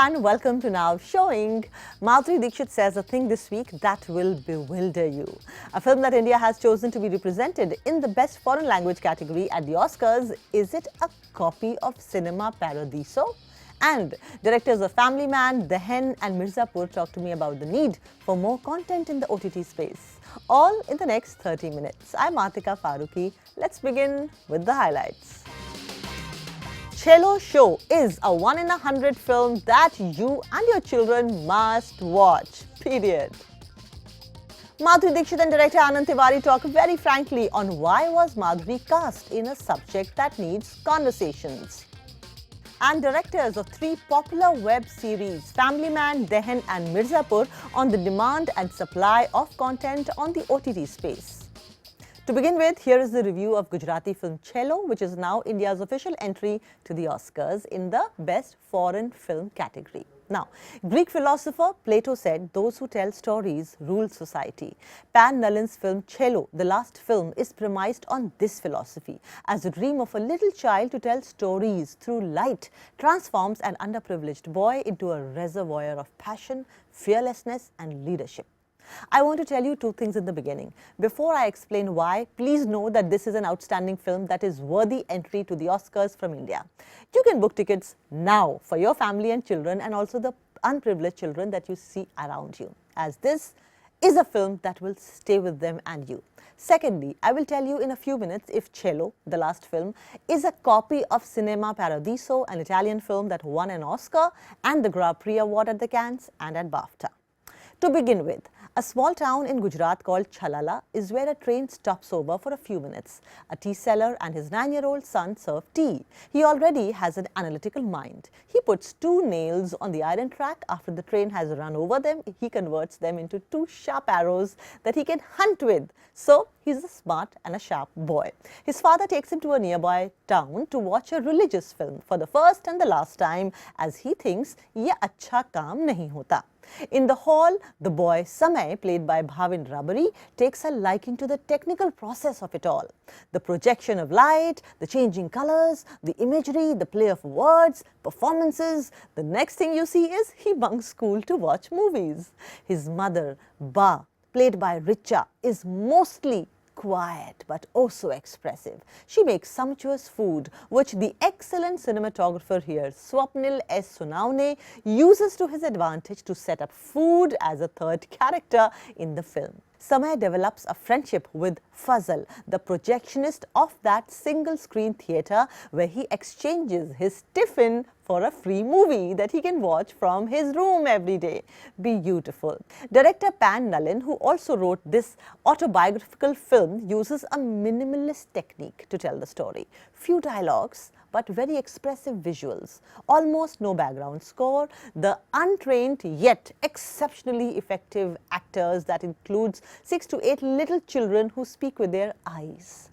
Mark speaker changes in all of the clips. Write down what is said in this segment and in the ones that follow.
Speaker 1: and welcome to Now Showing. Madhuri Dixit says a thing this week that will bewilder you. A film that India has chosen to be represented in the Best Foreign Language category at the Oscars. Is it a copy of Cinema Paradiso? And directors of Family Man, The Hen and Mirzapur talk to me about the need for more content in the OTT space. All in the next 30 minutes. I'm Atika Farooqui. Let's begin with the highlights. Chhello Show is a 1 in 100 film that you and your children must watch. Period. Madhuri Dixit and director Anand Tiwari talk very frankly on why was Madhuri cast in a subject that needs conversations. And directors of 3 popular web series, Family Man, The Hen and Mirzapur, on the demand and supply of content on the OTT space. To begin with, here is the review of Gujarati film Chhello, which is now India's official entry to the Oscars in the Best Foreign Film category. Now, Greek philosopher Plato said, "Those who tell stories rule society." Pan Nalin's film Chhello, the last film, is premised on this philosophy, as the dream of a little child to tell stories through light transforms an underprivileged boy into a reservoir of passion, fearlessness and leadership. I want to tell you 2 things in the beginning. Before I explain why, please know that this is an outstanding film that is worthy entry to the Oscars from India. You can book tickets now for your family and children, and also the unprivileged children that you see around you, as this is a film that will stay with them and you. Secondly, I will tell you in a few minutes if Chhello, the last film, is a copy of Cinema Paradiso, an Italian film that won an Oscar and the Grand Prix Award at the Cannes and at BAFTA. To begin with, a small town in Gujarat called Chhello is where a train stops over for a few minutes. A tea seller and his 9-year-old son serve tea. He already has an analytical mind. He puts 2 nails on the iron track. After the train has run over them, he converts them into 2 sharp arrows that he can hunt with. So, he's a smart and a sharp boy. His father takes him to a nearby town to watch a religious film for the first and the last time, as he thinks, "Ye acha kaam nahi hota." In the hall, the boy Samay, played by Bhavin Rabari, takes a liking to the technical process of it all. The projection of light, the changing colors, the imagery, the play of words, performances. The next thing you see is he bunks school to watch movies. His mother, Ba, played by Richa, is mostly quiet but also expressive. She makes sumptuous food, which the excellent cinematographer here, Swapnil S. Sonawane, uses to his advantage to set up food as a third character in the film. Samay develops a friendship with Fazal, the projectionist of that single-screen theatre where he exchanges his tiffin for a free movie that he can watch from his room every day. Beautiful. Director Pan Nalin, who also wrote this autobiographical film, uses a minimalist technique to tell the story. Few dialogues, but very expressive visuals. Almost no background score. The untrained yet exceptionally effective actors that includes 6 to 8 little children who speak with their eyes.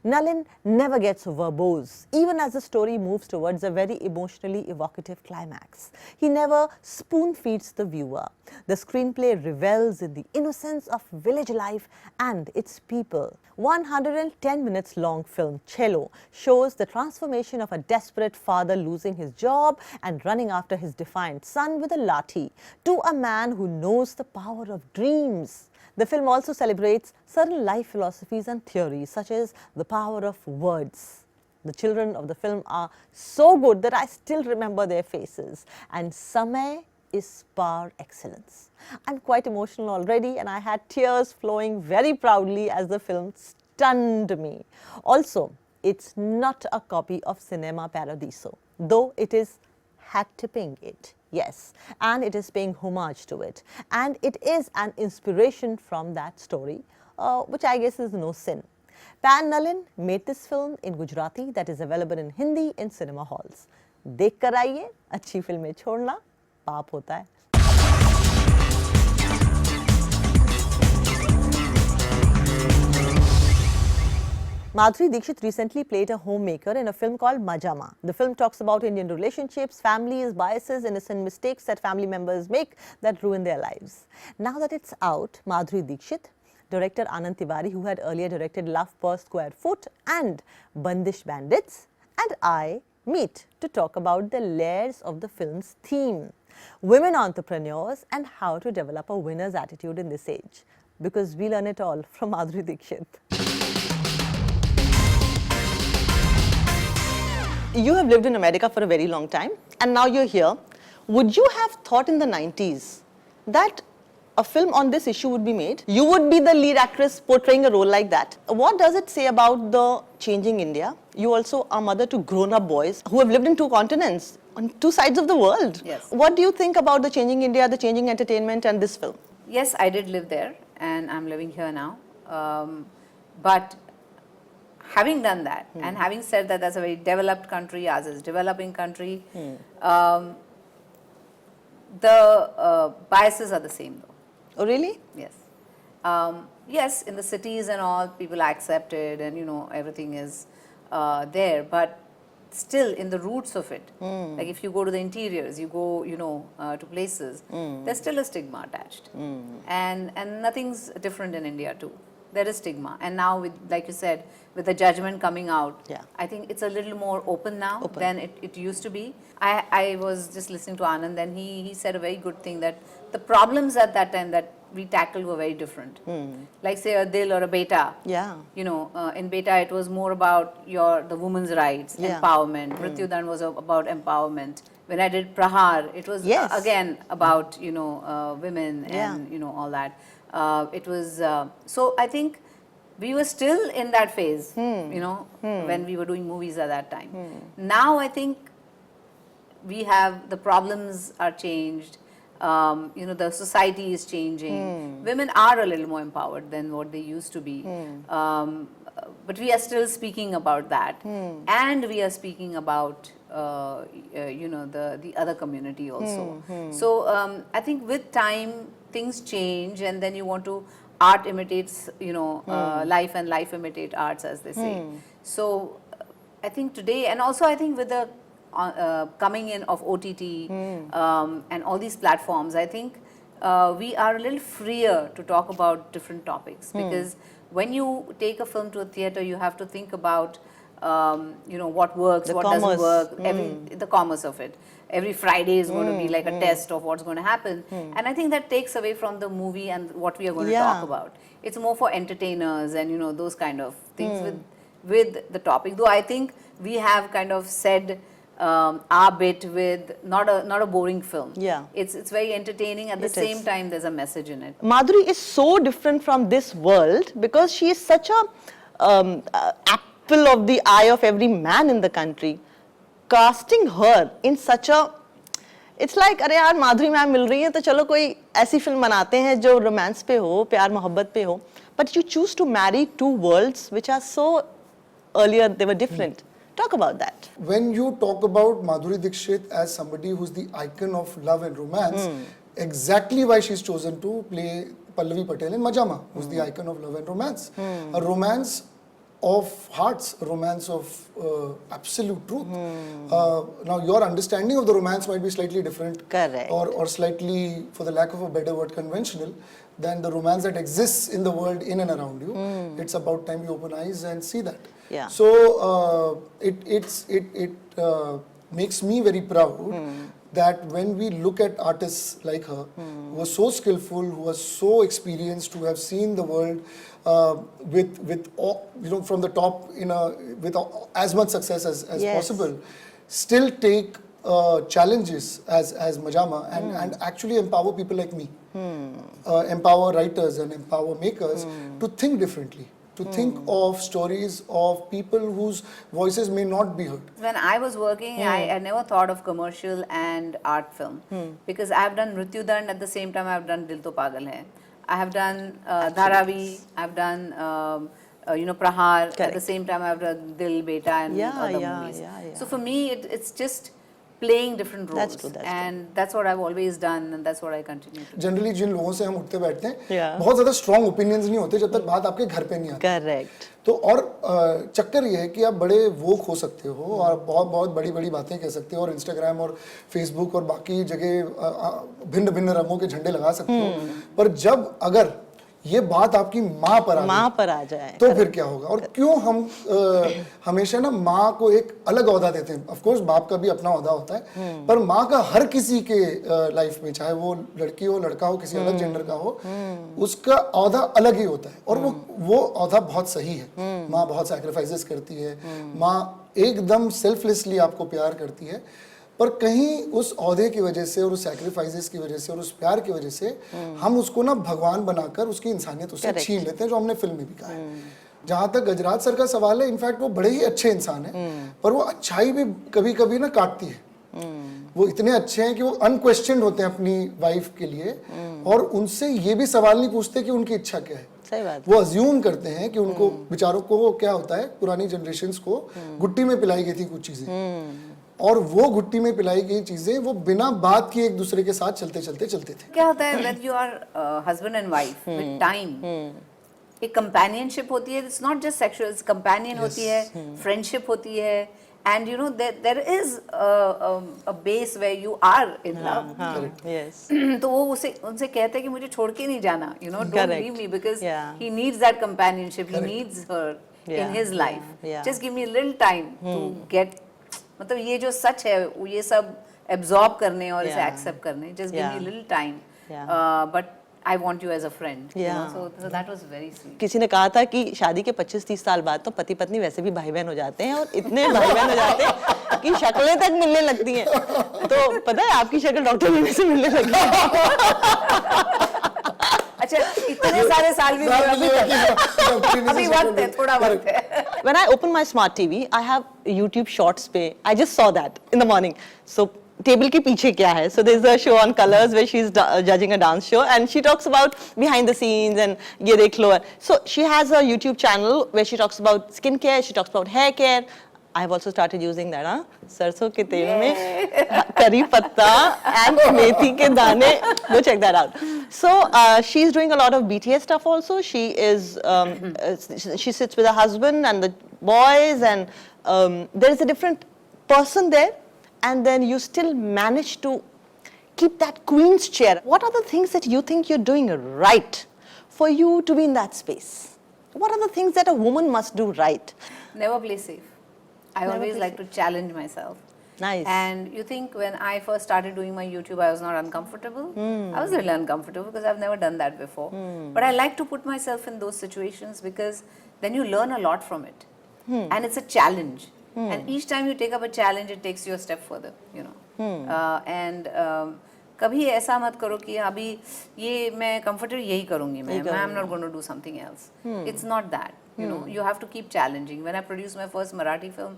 Speaker 1: Nalin never gets verbose, even as the story moves towards a very emotionally evocative climax. He never spoon-feeds the viewer. The screenplay revels in the innocence of village life and its people. 110 minutes long film Chhello shows the transformation of a desperate father losing his job and running after his defiant son with a lathi to a man who knows the power of dreams. The film also celebrates certain life philosophies and theories, such as the power of words. The children of the film are so good that I still remember their faces, and Samay is par excellence. I'm quite emotional already, and I had tears flowing very proudly as the film stunned me. Also, it's not a copy of Cinema Paradiso, though it is hat-tipping it. Yes, and it is paying homage to it. And it is an inspiration from that story, which I guess is no sin. Pan Nalin made this film in Gujarati that is available in Hindi in cinema halls. देख कर आइए, अच्छी फिल्में छोड़ना पाप होता है. Madhuri Dixit recently played a homemaker in a film called Majama. The film talks about Indian relationships, families, biases, innocent mistakes that family members make that ruin their lives. Now that it's out, Madhuri Dixit, director Anand Tiwari, who had earlier directed Love Per Square Foot and Bandish Bandits, and I meet to talk about the layers of the film's theme. women entrepreneurs, and how to develop a winner's attitude in this age. Because we learn it all from Madhuri Dixit. You have lived in America for a very long time, and now you're here. Would you have thought in the 90s that a film on this issue would be made? You would be the lead actress portraying a role like that. What does it say about the changing India? You also are mother to grown-up boys who have lived in 2 continents, on 2 sides of the world.
Speaker 2: Yes.
Speaker 1: What do you think about the changing India, the changing entertainment, and this film?
Speaker 2: Yes, I did live there, and I'm living here now. But having done that, and having said that that's a very developed country, ours is a developing country, the biases are the same though.
Speaker 1: Oh, really?
Speaker 2: Yes. Yes, in the cities and all, people are accepted and, everything is there. But still, in the roots of it, like if you go to the interiors, you go, to places, there's still a stigma attached. And nothing's different in India too. There is stigma. And now, with, like you said, with the judgment coming out, I think it's a little more open now than it used to be. I was just listening to Anand, and he said a very good thing, that the problems at that time that we tackled were very different. Like say a Dil or a Beta.
Speaker 1: Yeah.
Speaker 2: In Beta it was more about the women's rights, empowerment. Mrityudan was about empowerment. When I did Prahar, it was again about women and all that. It was so I think we were still in that phase, when we were doing movies at that time. Now I think we have, the problems are changed. The society is changing. Women are a little more empowered than what they used to be. But we are still speaking about that. And we are speaking about, the other community also. So I think with time, things change, and then you want to, art imitates, life, and life imitate arts, as they say. So I think today, and also I think with the coming in of OTT and all these platforms, I think we are a little freer to talk about different topics, because when you take a film to a theatre, you have to think about what works, what doesn't work, the commerce of it. Every Friday is going to be like a test of what's going to happen. And I think that takes away from the movie and what we are going to talk about. It's more for entertainers and, those kind of things with the topic. Though I think we have kind of said our bit with not a boring film. It's very entertaining. At the same time, there's a message in it.
Speaker 1: Madhuri is so different from this world because she is such a apple of the eye of every man in the country. Casting her in such a, it's like, अरे यार माधुरी ma'am मिल रही है तो चलो कोई ऐसी film बनाते हैं जो रोमांस पे हो, प्यार मोहब्बत पे हो. But you choose to marry 2 worlds which are so, earlier they were different. Talk about that.
Speaker 3: When you talk about Madhuri Dixit as somebody who's the icon of love and romance, exactly why she's chosen to play Pallavi Patel in Majama, who's the icon of love and romance. A romance of hearts, a romance of absolute truth. Now your understanding of the romance might be slightly different.
Speaker 1: Correct.
Speaker 3: Or slightly, for the lack of a better word, conventional than the romance that exists in the world in and around you. It's about time you open eyes and see that. So it makes me very proud that when we look at artists like her, who are so skillful, who are so experienced, who have seen the world with all, from the top with as much success as possible, still take challenges as Majama and actually empower people like me, empower writers and empower makers to think differently. To think of stories of people whose voices may not be heard.
Speaker 2: When I was working, I never thought of commercial and art film, because I have done Mrityudan at the same time I have done Dil To Pagal Hai. I have done Dharavi, I have done Prahar. At the same time I have done Dil, Beta and other movies. So for me, it's just playing different roles. And that's what I've always done, and that's what I continue to do.
Speaker 3: Generally, जिन लोगों से हम उठते बैठते हैं, बहुत ज़्यादा strong opinions नहीं होते जब तक बात आपके घर पे नहीं आती.
Speaker 1: Correct.
Speaker 3: तो और चक्कर ये है कि आप बड़े woke हो सकते हो और बहुत बड़ी बातें कह सकते हो और Instagram और Facebook और बाकी जगह भिन्न रंगों के झंडे लगा सकते हो. पर जब अगर ये बात आपकी माँ पर आ जाए तो फिर क्या होगा? और क्यों हम हमेशा ना माँ को एक अलग ओहदा देते हैं? ऑफ कोर्स बाप का भी अपना ओहदा होता है, पर माँ का हर किसी के लाइफ में, चाहे वो लड़की हो, लड़का हो, किसी अलग जेंडर का हो, उसका ओहदा अलग ही होता है। और वो ओहदा बहुत सही है। माँ बहुत सैक्रिफाइसेस करती है, माँ एकदम सेल्फलेसली आपको प्यार करती है, पर कहीं उस ओहदे की वजह से और उस सैक्रिफाइसेस की वजह से और उस प्यार की वजह से हम उसको ना भगवान बनाकर उसकी इंसानियत उससे छीन लेते हैं, जो हमने फिल्म में भी कहा है। जहां तक गजराज सर का सवाल है, इनफैक्ट वो बड़े ही अच्छे इंसान हैं, पर वो अच्छाई भी कभी कभी ना काटती है। वो इतने अच्छे हैं कि वो अनक्वेश्चनड होते हैं अपनी वाइफ के लिए, और उनसे ये भी सवाल नहीं पूछते कि उनकी इच्छा क्या है।
Speaker 1: सही बात।
Speaker 3: वो अज्यूम करते हैं कि उनको बेचारों को क्या होता है, पुरानी जनरेशंस को गुट्टी में पिलाई गई थी कुछ चीजें, और वो गुट्टी में पिलाई गई चीजें वो बिना बात किए एक दूसरे के साथ चलते थे।
Speaker 2: क्या होता है when you are husband and wife with time, एक companionship होती है, it's not just sexual, it's companion होती है, friendship होती है, and you know there is a base where you are in love.
Speaker 1: Yes.
Speaker 2: तो वो उनसे कहते हैं कि मुझे छोड़ के नहीं जाना, you know, don't leave me, because he needs that companionship, he needs her in his life. Just give me a little time to get, मतलब ये जो सच है ये सब एब्जॉर्ब करने और इसे एक्सेप्ट करने, just give me little time, but I want you as a friend, so that was very sweet.
Speaker 1: किसी ने कहा था कि शादी के 25-30 साल बाद तो पति पत्नी वैसे भी भाई बहन हो जाते हैं, और इतने भाई बहन हो जाते हैं कि शक्लें तक मिलने लगती हैं। तो पता है आपकी शक्ल डॉक्टर बीवी से मिलने लगी है।
Speaker 2: अच्छा, इतने सारे साल भी अभी वक्त है, थोड़ा वक्त है।
Speaker 1: When I open my smart TV, I have YouTube Shorts पे. I just saw that in the morning. So table के पीछे क्या है? So there's a show on Colors where she's judging a dance show, and she talks about behind the scenes and ये देख लो. So she has a YouTube channel where she talks about skincare, she talks about hair care. I have also started using that, huh? सरसों के तेल में करी पत्ता and मेथी के दाने. Go check that out. So she's doing a lot of BTS stuff also. She is she sits with her husband and the boys, and there is a different person there, and then you still manage to keep that queen's chair. What are the things that you think you're doing right for you to be in that space? What are the things that a woman must do right?
Speaker 2: Never play safe. I always like to challenge myself.
Speaker 1: Nice.
Speaker 2: And you think when I first started doing my YouTube, I was not uncomfortable? I was really uncomfortable because I've never done that before. But I like to put myself in those situations because then you learn a lot from it. And it's a challenge. And each time you take up a challenge, it takes you a step further, you know. कभी ऐसा मत करो कि अभी ये मैं comfortable यही करूँगी मैं, I'm not going to do something else. It's not that. You know, you have to keep challenging. When I produced my first Marathi film,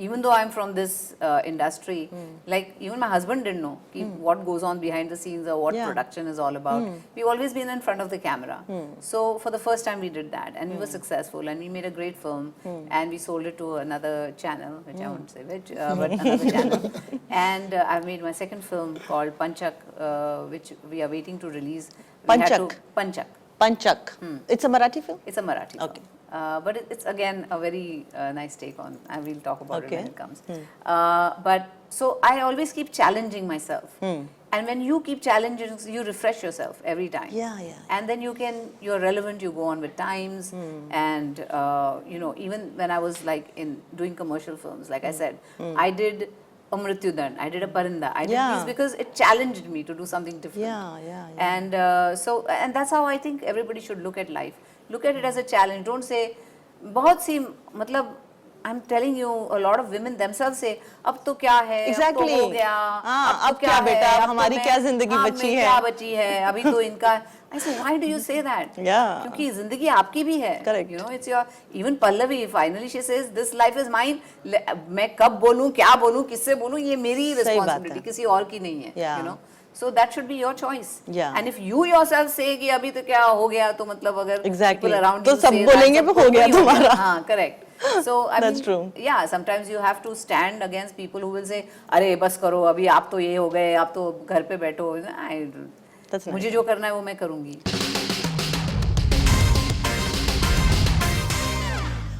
Speaker 2: even though I'm from this industry, like even my husband didn't know what goes on behind the scenes or what production is all about. We've always been in front of the camera. So for the first time we did that, and we were successful, and we made a great film, and we sold it to another channel, which I won't say which, but another channel. And I've made my second film called Panchak, which we are waiting to release.
Speaker 1: Panchak. Panchak. It's a Marathi film?
Speaker 2: It's a Marathi film. Okay. But it's again a very nice take on, and we'll talk about it when it comes. But so I always keep challenging myself, and when you keep challenging, you refresh yourself every time. And then you're relevant. You go on with times, and you know, even when I was like in doing commercial films, like I said, I did a Mrithyudan, I did a Parinda, I did these because it challenged me to do something different. And and that's how I think everybody should look at life. Look at it as a challenge. Don't say, बहुत सी मतलब, I'm telling you, a lot of women themselves say, अब तो क्या है, अब तो हो गया,
Speaker 1: अब क्या बेटा, अब हमारी क्या जिंदगी बची है,
Speaker 2: क्या बची है, अभी तो इनका. I say, why do you say that? क्योंकि जिंदगी आपकी भी है.
Speaker 1: Correct.
Speaker 2: You know, it's your, even Pallavi, finally she says, this life is mine. मैं कब बोलूँ, क्या बोलूँ, किससे बोलूँ, ये मेरी responsibility, किसी और की नहीं है. You know. So that should be your choice. And if you yourself say कि अभी तो क्या हो गया, तो मतलब अगर people around you
Speaker 1: तो सब बोलेंगे भी हो गया तुम्हारा.
Speaker 2: हाँ, correct. So I
Speaker 1: That's
Speaker 2: mean,
Speaker 1: true.
Speaker 2: Yeah, sometimes you have to stand against people who will say, अरे बस करो, अभी आप तो ये हो गए, आप तो घर पे बैठो. मुझे जो करना है वो मैं करूँगी.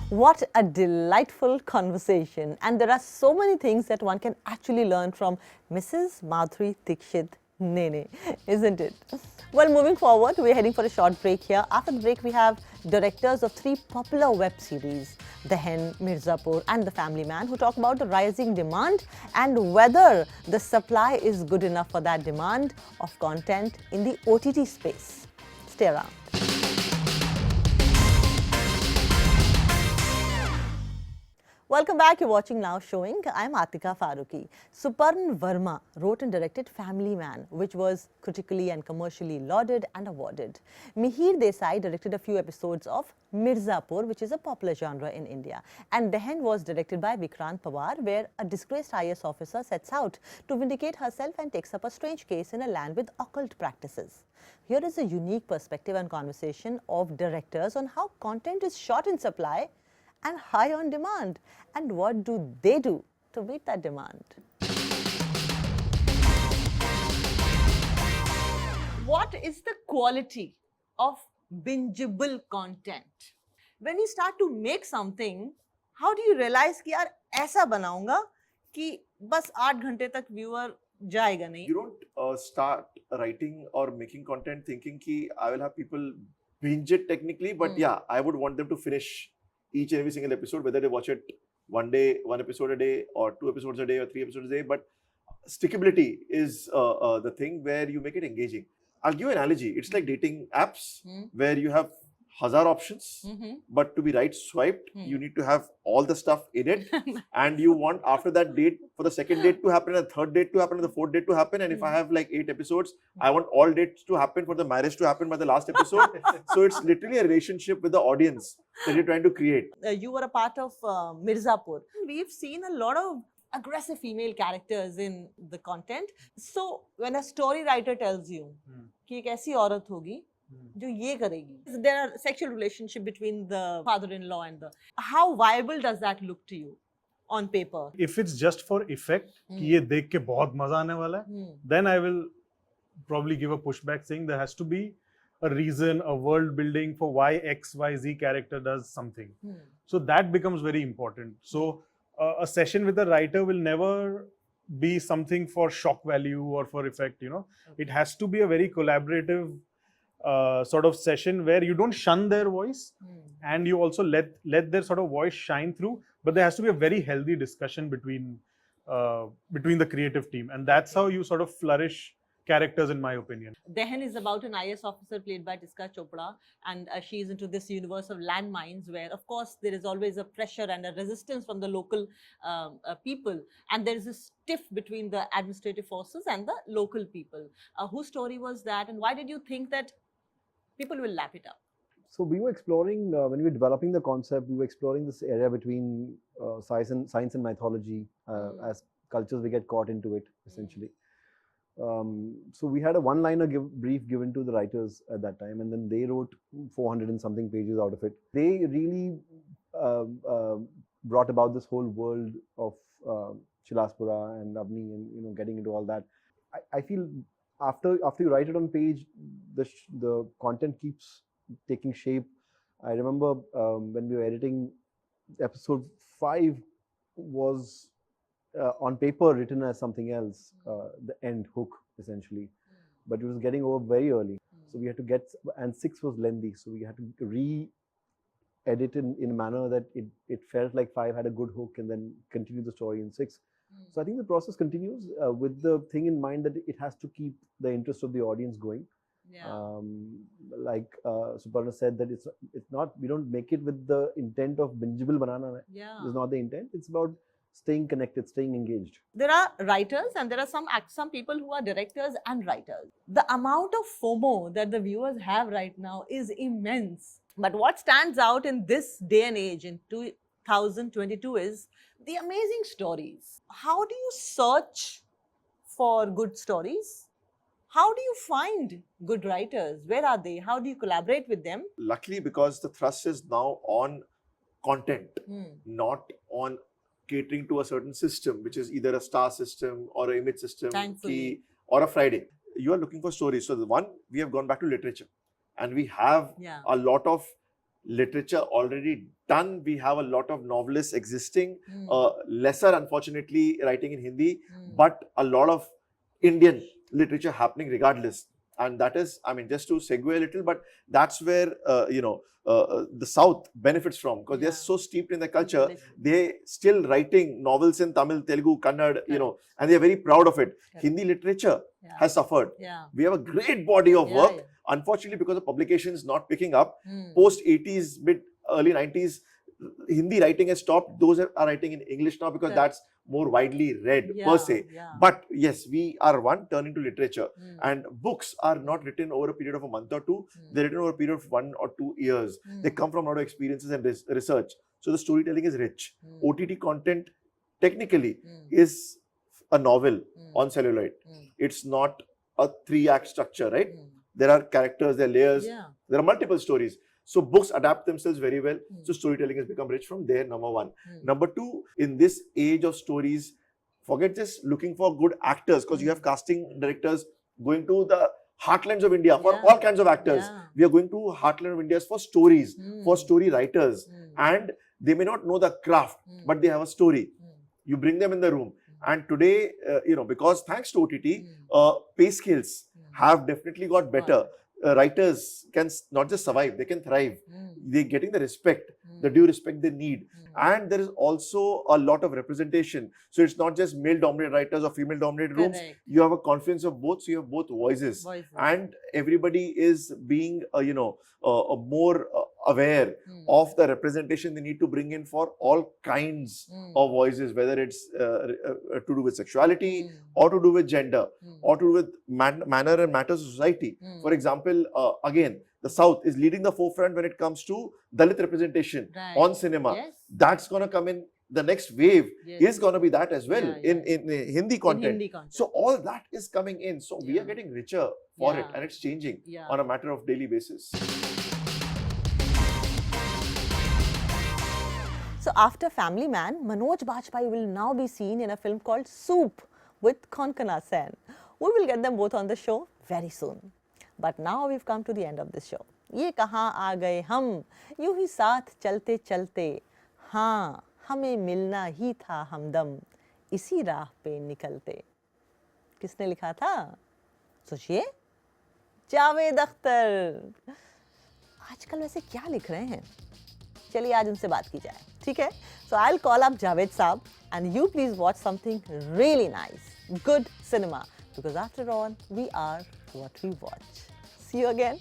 Speaker 1: What a delightful conversation, and there are so many things that one can actually learn from Mrs. Madhuri Dixit Nee, isn't it? Well, moving forward, we're heading for a short break here. After the break, we have directors of 3 popular web series, The Hen, Mirzapur and The Family Man, who talk about the rising demand and whether the supply is good enough for that demand of content in the OTT space. Stay around. Welcome back. You're watching Now Showing. I'm Atika Farooqui. Suparn Verma wrote and directed Family Man, which was critically and commercially lauded and awarded. Mihir Desai directed a few episodes of Mirzapur, which is a popular genre in India. And The Hen was directed by Vikrant Pawar, where a disgraced IS officer sets out to vindicate herself and takes up a strange case in a land with occult practices. Here is a unique perspective and conversation of directors on how content is short in supply and high on demand, and what do they do to meet that demand. What is the quality of bingeable content? When you start to make something, how do you realize कि यार ऐसा बनाऊंगा कि बस 8 घंटे तक viewer जाएगा नहीं?
Speaker 4: You don't start writing or making content thinking कि I will have people binge it technically, but yeah, I would want them to finish each and every single episode, whether they watch it one day, 1 episode a day, or 2 episodes a day, or 3 episodes a day. But stickability is the thing where you make it engaging. I'll give you an analogy. It's like dating apps where you have 1,000 options, but to be right swiped, you need to have all the stuff in it. And you want after that date, for the second date to happen, and the third date to happen, and the fourth date to happen. And if I have like 8 episodes, I want all dates to happen for the marriage to happen by the last episode. So it's literally a relationship with the audience that you're trying to create.
Speaker 1: You were a part of Mirzapur. We've seen a lot of aggressive female characters in the content. So when a story writer tells you कि एक ऐसी औरत होगी जो ये करेगी, there are sexual relationship between the father-in-law and the, how viable does that look to you on paper?
Speaker 5: If it's just for effect, कि ये देख के बहुत मजा आने वाला है, then I will probably give a pushback saying there has to be a reason, a world building for why XYZ character does something. So that becomes very important. So a session with a writer will never be something for shock value or for effect, you know. It has to be a very collaborative sort of session where you don't shun their voice and you also let their sort of voice shine through, but there has to be a very healthy discussion between the creative team, and that's how you sort of flourish characters, in my opinion.
Speaker 1: The Hen is about an IS officer played by Tiska Chopra, and she is into this universe of landmines where, of course, there is always a pressure and a resistance from the local people, and there is a tiff between the administrative forces and the local people. Whose story was that, and why did you think that people will lap it up?
Speaker 6: So we were exploring, when we were developing the concept, we were exploring this area between science and mythology. As cultures, we get caught into it, essentially. So we had a one-liner brief given to the writers at that time, and then they wrote 400 and something pages out of it. They really brought about this whole world of Chilaspura and Avni, and getting into all that. I feel after you write it on page, the content keeps taking shape. I remember when we were editing, episode 5 was on paper written as something else, the end hook essentially, but it was getting over very early. So we had to and 6 was lengthy, so we had to re-edit in a manner that it felt like 5 had a good hook and then continue the story in 6. So I think the process continues with the thing in mind that it has to keep the interest of the audience going. Yeah. Like Suparna said, that it's not, we don't make it with the intent of bingeable banana. Yeah. It's not the intent. It's about staying connected, staying engaged.
Speaker 1: There are writers and there are some people who are directors and writers. The amount of FOMO that the viewers have right now is immense. But what stands out in this day and age, in 2022, is the amazing stories. How do you search for good stories? How do you find good writers? Where are they? How do you collaborate with them?
Speaker 4: Luckily, because the thrust is now on content, not on catering to a certain system, which is either a star system or an image system, or a Friday. You are looking for stories. So the one, we have gone back to literature, and we have a lot of literature already done. We have a lot of novelists existing, lesser unfortunately writing in Hindi, but a lot of Indian literature happening regardless. And that is, I mean, just to segue a little, but that's where, the South benefits from, because they're so steeped in their culture. They still writing novels in Tamil, Telugu, Kannada, and they're very proud of it. Hindi literature has suffered. We have a great body of work. Unfortunately, because of publications not picking up, post 80s, early 90s, Hindi writing has stopped. Those are writing in English now because that's more widely read per se. But yes, we are turning to literature, and books are not written over a period of a month or two. They're written over a period of 1 or 2 years. They come from a lot of experiences and research. So the storytelling is rich. OTT content technically is a novel on celluloid. It's not a 3-act structure, right? There are characters, there are layers, there are multiple stories. So books adapt themselves very well. So storytelling has become rich from there, number one. Number two, in this age of stories, forget just looking for good actors, because you have casting directors going to the heartlands of India for all kinds of actors. We are going to heartland of India for stories, for story writers. And they may not know the craft, but they have a story. You bring them in the room. And today, because thanks to OTT, pay scales have definitely got better. Writers can not just survive, they can thrive. They're getting the respect, the due respect they need. And there is also a lot of representation. So it's not just male-dominated writers or female-dominated rooms. You have a confluence of both, so you have both voices. And everybody is being, more aware of the representation they need to bring in for all kinds of voices, whether it's to do with sexuality, or to do with gender, or to do with manner and matters of society. For example, again, the South is leading the forefront when it comes to Dalit representation on cinema. That's going to come in. The next wave is going to be that as well in Hindi content. So all that is coming in. So we are getting richer for it, and it's changing on a matter of daily basis.
Speaker 1: So after Family Man, Manoj Bajpayee will now be seen in a film called Soup with Konkana Sen. We will get them both on the show very soon. But now we've come to the end of this show. ये कहाँ आ गए हम, यूं ही साथ चलते चलते, हाँ हमें मिलना ही था हमदम, इसी राह पे निकलते. किसने लिखा था? सोचिए, जावेद अख्तर. आजकल वैसे क्या लिख रहे हैं? चलिए आज उनसे बात की जाए, ठीक है? So I'll call up Javed Saab and you please watch something really nice, good cinema, because after all we are what we watch. See you again.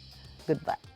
Speaker 1: Goodbye.